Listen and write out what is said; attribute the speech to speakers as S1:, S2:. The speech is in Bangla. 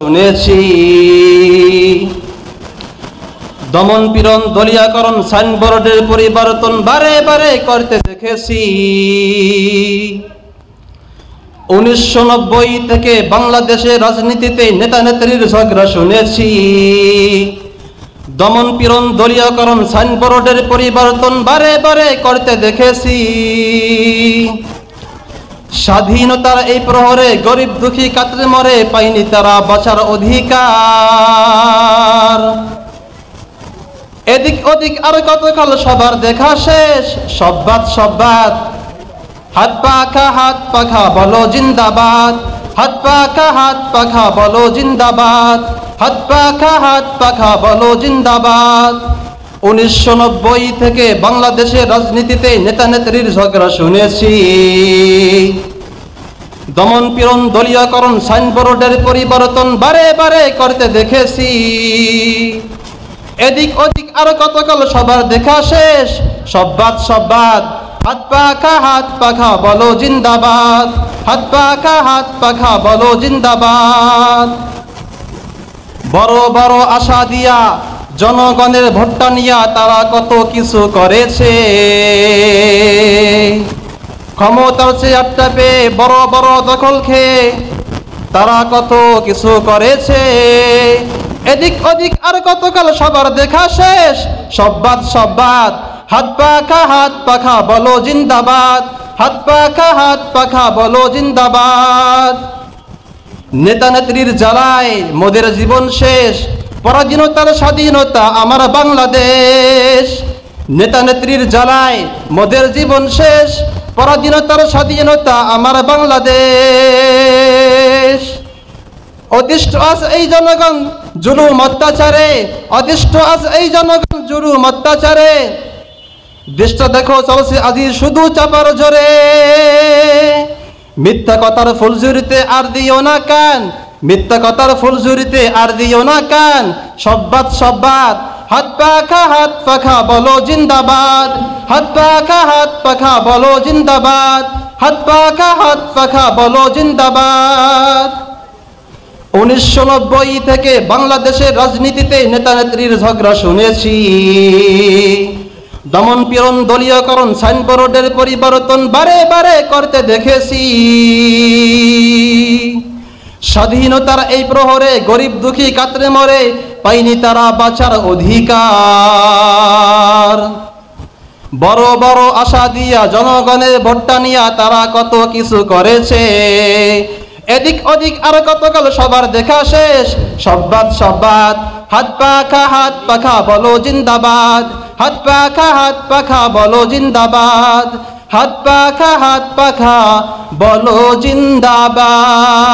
S1: শুনেছি দমন পীড়ন দলীয়করণ সাইনবোর্ডের পরিবর্তন বারে বারে করতে দেখেছি। 1990 থেকে বাংলাদেশের রাজনীতিতে নেতা নেত্রীর ঝগড়া শুনেছি। দমন পীড়ন দলীয়করণ সাইনবোর্ডের পরিবর্তন বারে বারে করতে দেখেছি। স্বাধীনতার এই প্রহরে গরিব দুঃখী কাতরে মরে পায়নি তারা বাঁচার অধিকার। এদিক ওদিক আর কতকাল সবার দেখা শেষ, সব বাদ হাত পাখা বলো জিন্দাবাদ, হাত পাখা বলো জিন্দাবাদ, হাত পাখা বলো জিন্দাবাদ। 1990 থেকে বাংলাদেশের রাজনীতিতে নেতা নেত্রীর ঝগড়া শুনেছি। দমন পীড়ন দলীয়করণ সাইনবোর্ডের পরিবর্তন বারে বারে করতে দেখেছি। এদিক ওদিক আরো কতকাল সবার দেখা শেষ, সব বাদ হাত পাখা বলো জিন্দাবাদ, হাত পাখা বলো জিন্দাবাদ। বড় বড় আশা দিয়া জনগণের ভোটটা নিয়া তারা কত কিছু করেছে। ক্ষমতার চেয়ারটা পেয়ে বড় বড় দখল খেয়ে তারা কত কিছু করেছে। এদিক ওদিক আর কতকাল সবার দেখা শেষ, সব বাদ হাত পাখা বলো জিন্দাবাদ, হাত পাখা বলো জিন্দাবাদ। নেতা নেত্রীর জ্বালায় মোদের জীবন শেষ, পরাধীনতার স্বাধীনতা আমার বাংলাদেশ। নেতা নেত্রীর জ্বালায় মোদের জীবন শেষ, পরাধীনতার স্বাধীনতা আমার বাংলাদেশ। অতিষ্ঠ আজ এই জনগণ জুলুম অত্যাচারে, অতিষ্ঠ আজ এই জনগণ জুলুম অত্যাচারে। দেশটা দেখো চলছে আজি শুধু চাপার জোরে। মিথ্যা কথার ফুলঝুরিতে আর দিও না কান, মিথ্যা কথার ফুলঝুরিতে আর দিও না কান। সব বাদ হাত পাখা বলো জিন্দাবাদ, হাত পাখা বলো জিন্দাবাদ, হাত পাখা বলো জিন্দাবাদ। 1990 থেকে বাংলাদেশের রাজনীতিতে নেতা নেত্রীর ঝগড়া শুনেছি। দমন পীড়ন দলীয়করণ সাইনবোর্ডের পরিবর্তন বারে বারে করতে দেখেছি। স্বাধীনতার এই প্রহরে গরিব দুঃখী কাতরে মরে পায়নি তারা বাঁচার অধিকার। বড় বড় আশা দিয়া জনগণের ভোটটা নিয়া তারা কত কিছু করেছে। এদিক ওদিক আর কতকাল সবার দেখা শেষ, সব বাদ হাত পাখা বলো জিন্দাবাদ, হাত পাখা বলো জিন্দাবাদ, হাত পাখা বলো জিন্দাবাদ।